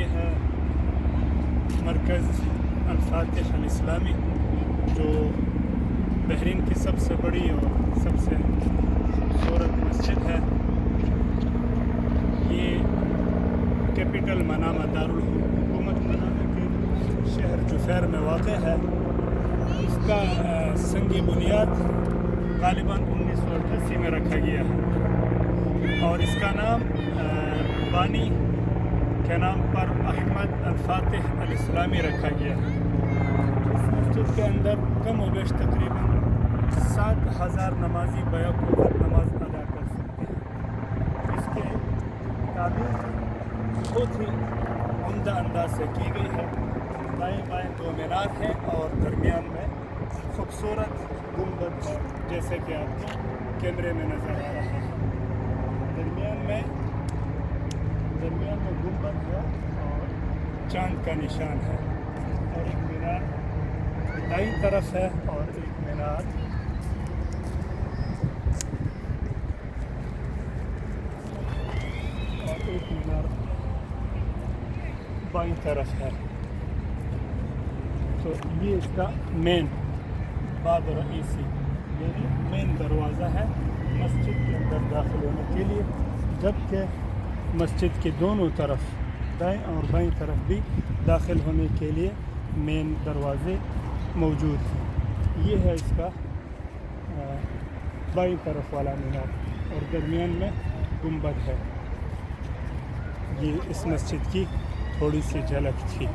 یہ ہے مرکز الفاتح الاسلامی، جو بحرین کی سب سے بڑی اور سب سے خوبصورت مسجد ہے۔ یہ کیپٹل منامہ دارالحکومت منامہ کے شہر جفیر میں واقع ہے۔ اس کا سنگ بنیاد غالباً 1988 میں رکھا گیا ہے اور اس کا نام بانی کے نام پر احمد الفاتح الاسلامی رکھا گیا ہے۔ اس مسجد کے اندر کم و بیش تقریباً 7,000 نمازی بیک وقت نماز ادا کر سکتے ہیں۔ اس کے تعمیر بہت ہی عمدہ انداز سے کی گئی ہے۔ دائیں بائیں 2 مینار ہیں اور درمیان میں خوبصورت گنبد ہے، جیسے کہ آپ کو کیمرے میں نظر آ رہا ہے۔ درمیان میں گنبد ہے اور چاند کا نشان ہے، اور ایک مینار دائیں طرف ہے اور ایک مینار بائیں طرف ہے۔ تو یہ اس کا مین باب رئیسی یعنی مین دروازہ ہے مسجد کے اندر داخل ہونے کے لیے، جبکہ مسجد کے دونوں طرف دائیں اور بائیں طرف بھی داخل ہونے کے لیے مین دروازے موجود ہیں۔ یہ ہے اس کا بائیں طرف والا مینار اور درمیان میں گنبد ہے۔ یہ اس مسجد کی تھوڑی سی جھلک تھی۔